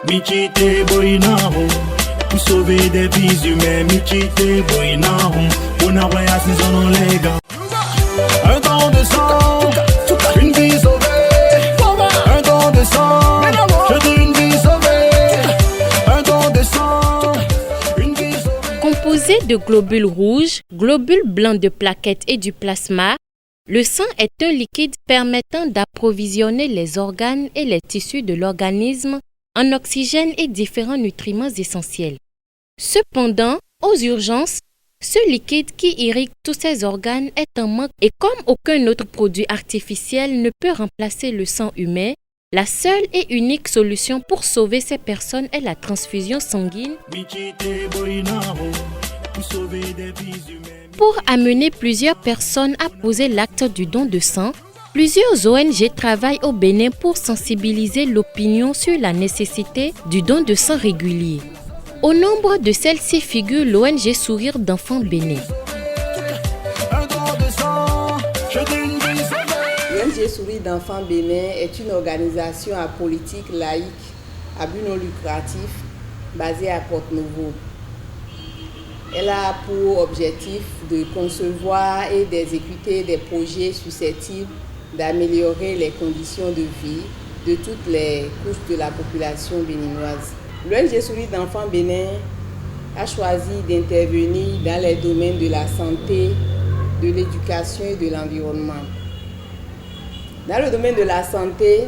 Michite boinaho, pour sauver des vies humaines. Michite boinaho, on a voyagé sans nos légas. Un don de sang, une vie sauvée. Un don de sang, je dis une vie sauvée. Un don de sang, une vie sauvée. Composé de globules rouges, globules blancs de plaquettes et du plasma, le sang est un liquide permettant d'approvisionner les organes et les tissus de l'organisme en oxygène et différents nutriments essentiels. Cependant, aux urgences, ce liquide qui irrigue tous ces organes est en manque et comme aucun autre produit artificiel ne peut remplacer le sang humain, la seule et unique solution pour sauver ces personnes est la transfusion sanguine. Pour amener plusieurs personnes à poser l'acte du don de sang, plusieurs ONG travaillent au Bénin pour sensibiliser l'opinion sur la nécessité du don de sang régulier. Au nombre de celles-ci figure l'ONG Sourire d'Enfants Bénin. L'ONG Sourire d'Enfants Bénin est une organisation apolitique laïque à but non lucratif basée à Porte-Novo. Elle a pour objectif de concevoir et d'exécuter des projets susceptibles d'améliorer les conditions de vie de toutes les couches de la population béninoise. L'ONG Sourire d'Enfants Bénin a choisi d'intervenir dans les domaines de la santé, de l'éducation et de l'environnement. Dans le domaine de la santé,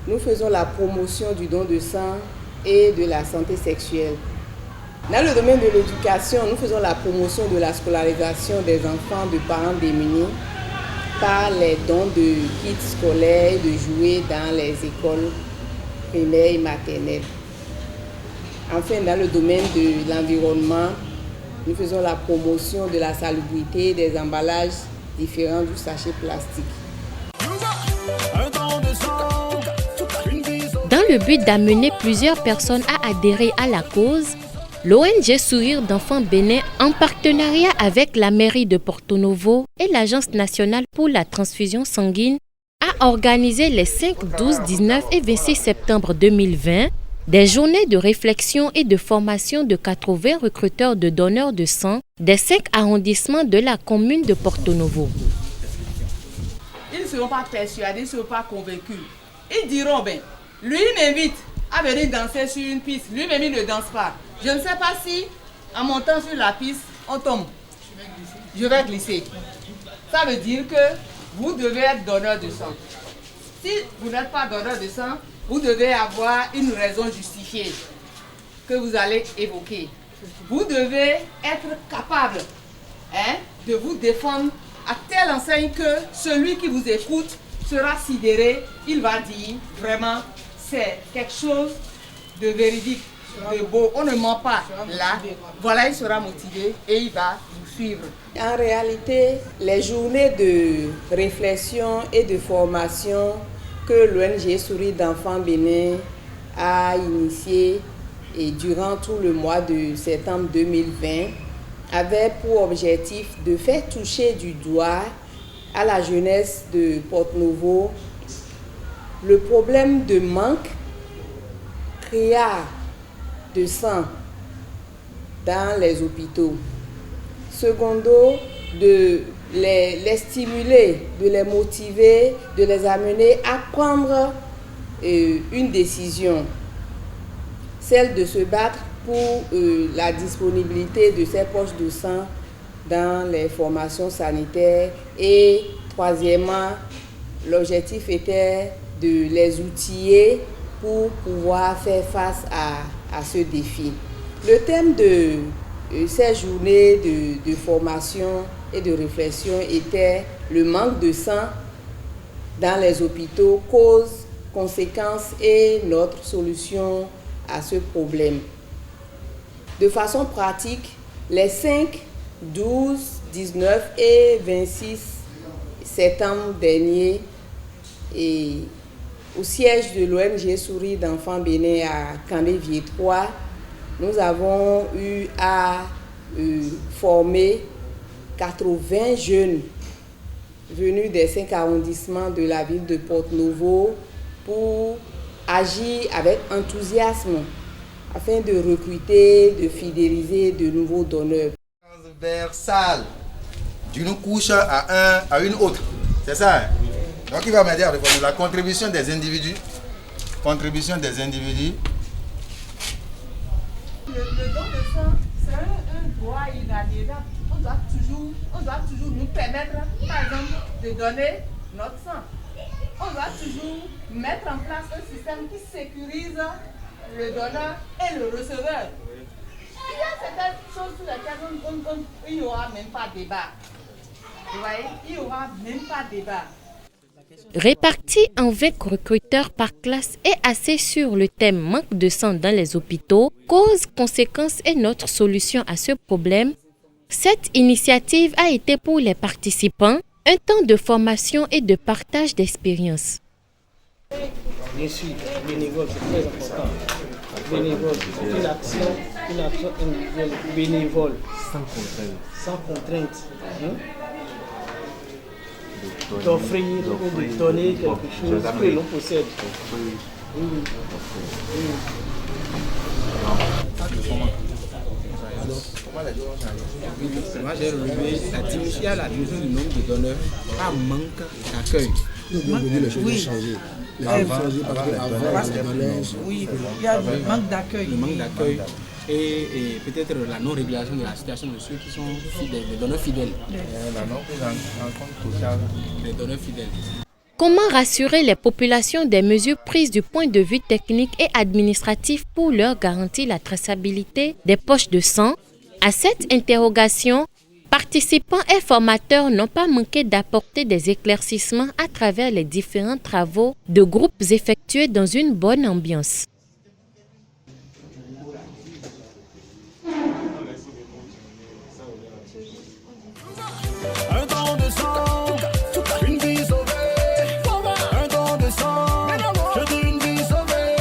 nous faisons la promotion du don de sang et de la santé sexuelle. Dans le domaine de l'éducation, nous faisons la promotion de la scolarisation des enfants de parents démunis par les dons de kits scolaires et de jouets dans les écoles primaires et maternelles. Enfin, dans le domaine de l'environnement, nous faisons la promotion de la salubrité des emballages différents du sachet plastique. Dans le but d'amener plusieurs personnes à adhérer à la cause, l'ONG Sourire d'Enfants Bénin, en partenariat avec la mairie de Porto-Novo et l'Agence nationale pour la transfusion sanguine, a organisé les 5, 12, 19 et 26 septembre 2020 des journées de réflexion et de formation de 80 recruteurs de donneurs de sang des 5 arrondissements de la commune de Porto-Novo. Ils ne seront pas persuadés, ils ne seront pas convaincus. Ils diront, lui m'invite à venir danser sur une piste, lui-même il ne danse pas. Je ne sais pas si, en montant sur la piste, on tombe. Je vais glisser. Ça veut dire que vous devez être donneur de sang. Si vous n'êtes pas donneur de sang, vous devez avoir une raison justifiée que vous allez évoquer. Vous devez être capable de vous défendre à telle enseigne que celui qui vous écoute sera sidéré. Il va dire vraiment c'est quelque chose de véridique, de beau. On ne ment pas là. Voilà, il sera motivé et il va vous suivre. En réalité, les journées de réflexion et de formation que l'ONG Sourire d'Enfants Bénin a initié et durant tout le mois de septembre 2020 avaient pour objectif de faire toucher du doigt à la jeunesse de Porto-Novo le problème de manque criard de sang dans les hôpitaux. Secondo, de les stimuler, de les motiver, de les amener à prendre une décision, celle de se battre pour la disponibilité de ces poches de sang dans les formations sanitaires. Et troisièmement, l'objectif était de les outiller pour pouvoir faire face à ce défi. Le thème de ces journées de formation et de réflexion était le manque de sang dans les hôpitaux, causes, conséquences et notre solution à ce problème. De façon pratique, les 5, 12, 19 et 26 septembre dernier, et au siège de l'ONG Sourire d'Enfants Bénin à Kandé-Vieux 3, nous avons eu à former 80 jeunes venus des 5 arrondissements de la ville de Porto-Novo pour agit avec enthousiasme afin de recruter, de fidéliser de nouveaux donneurs. Transversal, d'une couche à une autre, c'est ça, hein? Donc il va m'aider à répondre la contribution des individus. Contribution des individus. Le don de sang, c'est un droit inaliénable. On doit toujours nous permettre, par exemple, de donner notre sang. On doit toujours mettre en place un système qui sécurise le donneur et le receveur. Il y a certaines choses sur lesquelles il n'y aura même pas de débat. Vous voyez, il n'y aura même pas de débat. Réparti en 20 recruteurs par classe et assis sur le thème manque de sang dans les hôpitaux, causes, conséquences et notre solution à ce problème, cette initiative a été pour les participants un temps de formation et de partage d'expériences. Je suis bénévole, c'est très important. Bénévole, une action individuelle, bénévole. Sans contrainte. D'offrir ou de donner quelque chose que l'on possède. Moi j'ai relevé la diminution du nombre de donneurs par manque d'accueil. Oui, il y a le manque d'accueil. Le manque d'accueil et peut-être la non-régulation de la situation de ceux qui sont fidèles, les donneurs fidèles. La non prise en compte totale. Les donneurs fidèles. Comment rassurer les populations des mesures prises du point de vue technique et administratif pour leur garantir la traçabilité des poches de sang? À cette interrogation, participants et formateurs n'ont pas manqué d'apporter des éclaircissements à travers les différents travaux de groupes effectués dans une bonne ambiance. Un don de sang, une vie sauvée. Un don de sang, je dis une vie sauvée.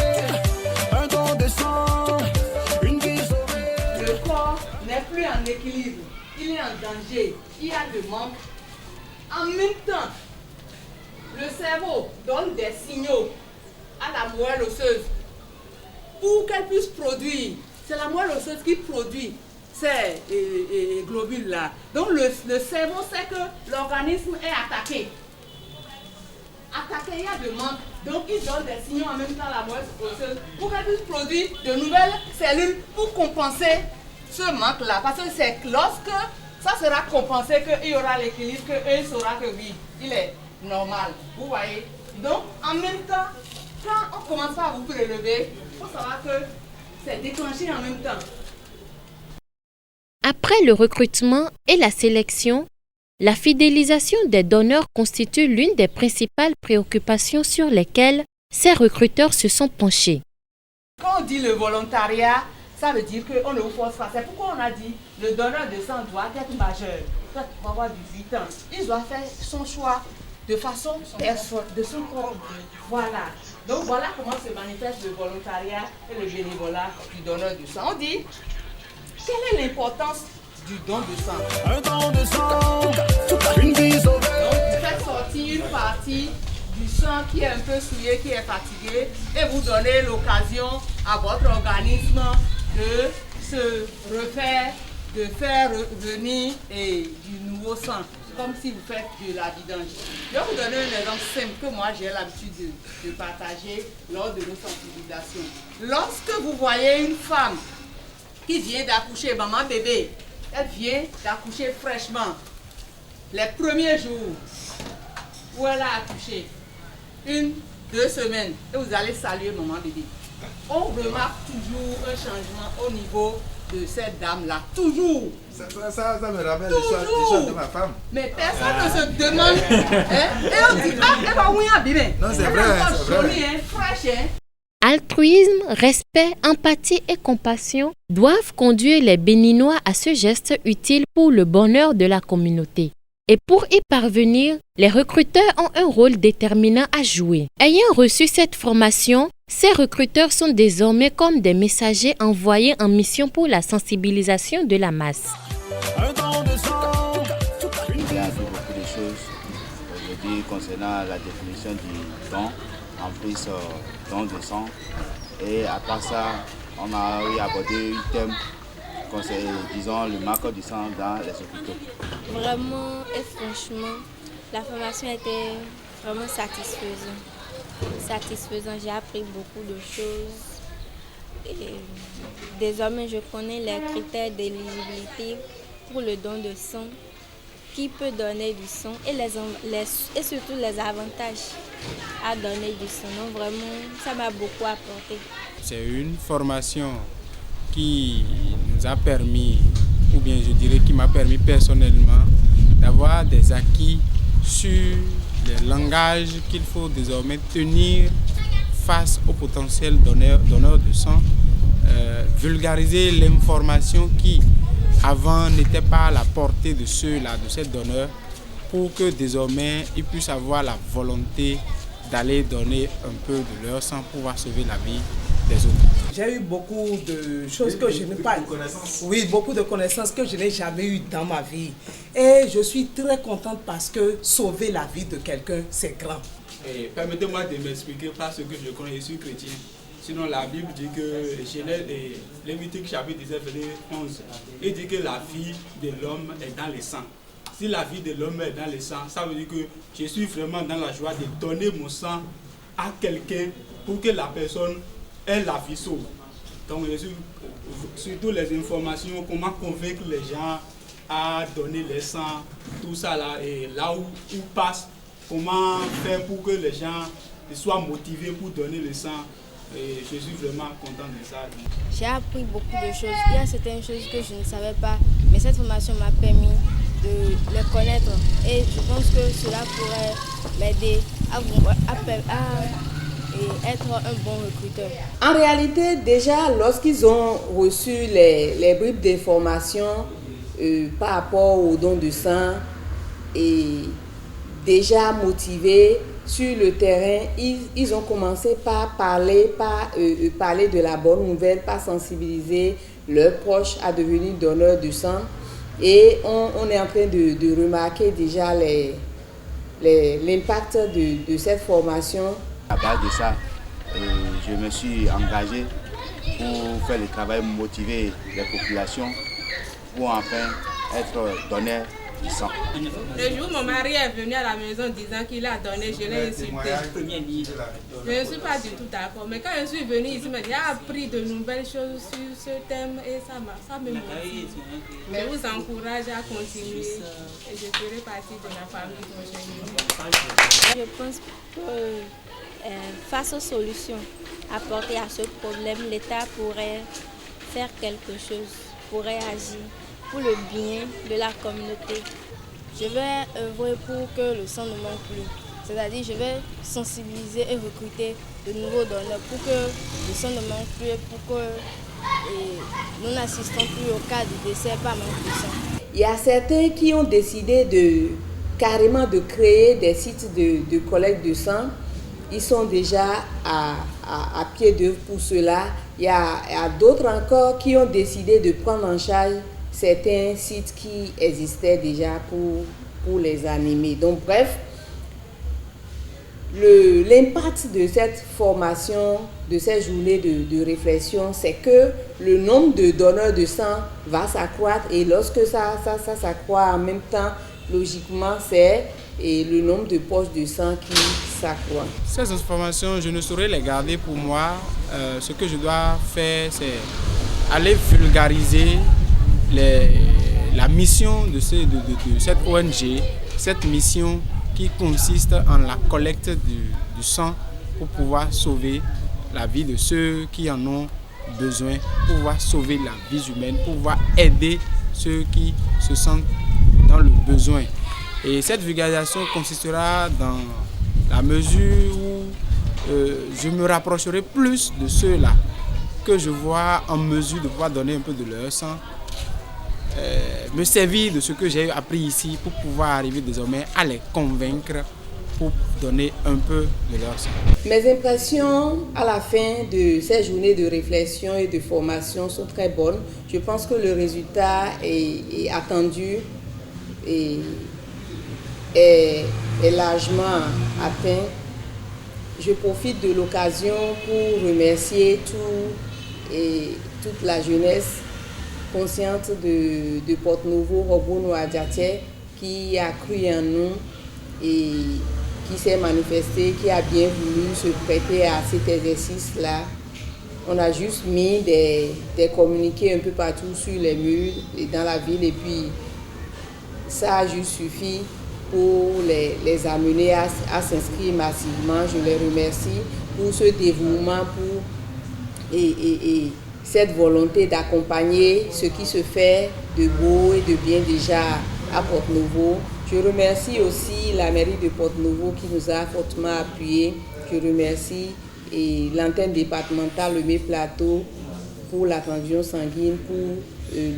Un don de sang, une vie sauvée. Le corps n'est plus en équilibre, il est en danger, il y a de manque. En même temps, le cerveau donne des signaux à la moelle osseuse pour qu'elle puisse produire. C'est la moelle osseuse qui produit ces globules-là. Donc le cerveau sait que l'organisme est attaqué. Attaqué, il y a de manque. Donc il donne des signaux en même temps à la moelle osseuse pour qu'elle puisse produire de nouvelles cellules pour compenser ce manque-là. Parce que c'est lorsque ça sera compensé qu'il y aura l'équilibre, qu'il saura que oui, il est normal. Vous voyez? Donc en même temps, quand on commence à vous prélever, il faut savoir que c'est déclenché en même temps. Après le recrutement et la sélection, la fidélisation des donneurs constitue l'une des principales préoccupations sur lesquelles ces recruteurs se sont penchés. Quand on dit le volontariat, ça veut dire qu'on ne vous force pas. C'est pourquoi on a dit le donneur de sang doit être majeur. Il doit avoir 18 ans. Il doit faire son choix de façon de son propre. Voilà. Donc voilà comment se manifeste le volontariat et le bénévolat du donneur de sang. On dit, quelle est l'importance du don de sang? Un don de sang, une vie sauvée. Donc vous faites sortir une partie du sang qui est un peu souillé, qui est fatigué, et vous donnez l'occasion à votre organisme de se refaire, de faire revenir du nouveau sang, comme si vous faites de la vidange. Je vais vous donner un exemple simple que moi j'ai l'habitude de partager lors de nos sensibilisations. Lorsque vous voyez une femme qui vient d'accoucher, maman bébé, elle vient d'accoucher fraîchement, les premiers jours où elle a accouché, 1-2 semaines, et vous allez saluer maman bébé. On remarque toujours un changement au niveau de cette dame-là. Toujours. Ça me rappelle le choix de ma femme. Mais personne ne se demande. Hein? Et on dit, ah, elle va où abîmer. Non, c'est vrai, c'est vrai. Jolie, hein, fraîche, hein. Altruisme, respect, empathie et compassion doivent conduire les Béninois à ce geste utile pour le bonheur de la communauté. Et pour y parvenir, les recruteurs ont un rôle déterminant à jouer. Ayant reçu cette formation, ces recruteurs sont désormais comme des messagers envoyés en mission pour la sensibilisation de la masse. Un don de sang, Il y a beaucoup de choses aujourd'hui concernant la définition du don en prise don de sang. Et à part ça, on a abordé un thème concernant, disons, le marqueur du sang dans les hôpitaux. Vraiment et franchement, la formation était vraiment satisfaisante. J'ai appris beaucoup de choses. Et désormais, je connais les critères d'éligibilité pour le don de sang, qui peut donner du sang et surtout les avantages à donner du sang. Donc vraiment, ça m'a beaucoup apporté. C'est une formation qui nous a permis, ou bien je dirais qui m'a permis personnellement, d'avoir des acquis sur les langages qu'il faut désormais tenir face aux potentiels donneurs de sang, vulgariser l'information qui avant n'était pas à la portée de ceux-là, de ces donneurs, pour que désormais ils puissent avoir la volonté d'aller donner un peu de leur sang pour pouvoir sauver la vie des autres. J'ai eu beaucoup de choses que je n'ai pas. Oui, beaucoup de connaissances que je n'ai jamais eues dans ma vie. Et je suis très contente parce que sauver la vie de quelqu'un, c'est grand. Permettez-moi de m'expliquer parce que je connais, je suis chrétien. Sinon, la Bible dit que, Genèse et Lévitique chapitre 17, verset 11, il dit que la vie de l'homme est dans le sang. Si la vie de l'homme est dans le sang, ça veut dire que je suis vraiment dans la joie de donner mon sang à quelqu'un pour que la personne ait la vie sauve. Donc, je suis surtout les informations, comment convaincre les gens à donner le sang, tout ça là, et là où ils passent, comment faire pour que les gens soient motivés pour donner le sang. Et je suis vraiment content de ça. J'ai appris beaucoup de choses. Il y a certaines choses que je ne savais pas, mais cette formation m'a permis de les connaître. Et je pense que cela pourrait m'aider à être un bon recruteur. En réalité, déjà, lorsqu'ils ont reçu les bribes d'informations par rapport au don de sang, et déjà motivés, sur le terrain, ils ont commencé par parler de la bonne nouvelle, par sensibiliser leurs proches à devenir donneurs de sang. Et on est en train de remarquer déjà l'impact de cette formation. À base de ça, je me suis engagé pour faire le travail, motiver les populations pour enfin être donneur du sang. Le jour où mon mari est venu à la maison disant qu'il a donné, je l'ai insulté. Je ne suis pas du tout d'accord. Mais quand je suis venue ici, j'ai appris de nouvelles choses sur ce thème et ça me motive. Je vous encourage à continuer et je ferai partie de la famille prochaine. Je pense que face aux solutions apportées à ce problème, l'État pourrait faire quelque chose, pourrait agir pour le bien de la communauté. Je vais œuvrer pour que le sang ne manque plus. C'est-à-dire, je vais sensibiliser et recruter de nouveaux donneurs pour que le sang ne manque plus et pour que nous n'assistons plus au cas de décès par manque de sang. Il y a certains qui ont décidé carrément de créer des sites de collecte de sang. Ils sont déjà à pied d'œuvre pour cela. Il y a d'autres encore qui ont décidé de prendre en charge certains sites qui existaient déjà pour les animer. Donc bref, l'impact de cette formation, de cette journée de réflexion, c'est que le nombre de donneurs de sang va s'accroître et lorsque ça s'accroît en même temps, logiquement, c'est le nombre de poches de sang qui s'accroît. Ces informations, je ne saurais les garder pour moi. Ce que je dois faire, c'est aller vulgariser la mission de cette ONG, cette mission qui consiste en la collecte du sang pour pouvoir sauver la vie de ceux qui en ont besoin, pour pouvoir sauver la vie humaine, pour pouvoir aider ceux qui se sentent dans le besoin. Et cette vulgarisation consistera dans la mesure où je me rapprocherai plus de ceux-là que je vois en mesure de pouvoir donner un peu de leur sang, me servir de ce que j'ai appris ici pour pouvoir arriver désormais à les convaincre pour donner un peu de leur sang. Mes impressions à la fin de ces journées de réflexion et de formation sont très bonnes. Je pense que le résultat est attendu et est largement atteint. Je profite de l'occasion pour remercier toute la jeunesse consciente de Porto-Novo, Robono Adjatié, qui a cru en nous et qui s'est manifesté, qui a bien voulu se prêter à cet exercice-là. On a juste mis des communiqués un peu partout sur les murs et dans la ville, et puis ça a juste suffi pour les amener à s'inscrire massivement. Je les remercie pour ce dévouement, et cette volonté d'accompagner ce qui se fait de beau et de bien déjà à Porto-Novo. Je remercie aussi la mairie de Porto-Novo qui nous a fortement appuyés. Je remercie l'antenne départementale Le Plateau pour la transfusion sanguine, pour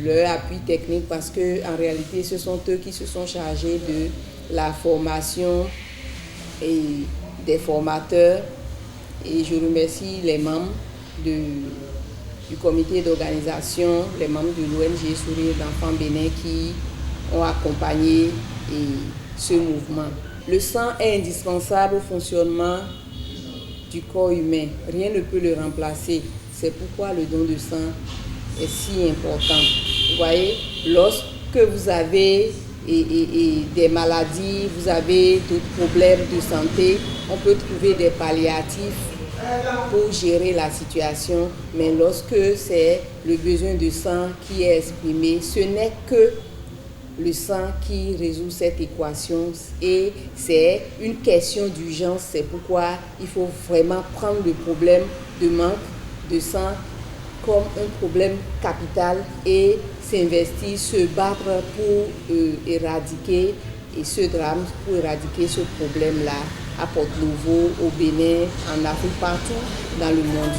leur appui technique, parce qu'en réalité ce sont eux qui se sont chargés de la formation et des formateurs. Et je remercie les membres du comité d'organisation, les membres de l'ONG Sourire d'Enfants Bénin qui ont accompagné ce mouvement. Le sang est indispensable au fonctionnement du corps humain. Rien ne peut le remplacer. C'est pourquoi le don de sang est si important. Vous voyez, lorsque vous avez des maladies, vous avez d'autres problèmes de santé, on peut trouver des palliatifs pour gérer la situation, mais lorsque c'est le besoin de sang qui est exprimé, ce n'est que le sang qui résout cette équation, et c'est une question d'urgence. C'est pourquoi il faut vraiment prendre le problème de manque de sang comme un problème capital et s'investir, se battre pour éradiquer ce drame, pour éradiquer ce problème-là à Porto-Novo, au Bénin, en Afrique, partout dans le monde.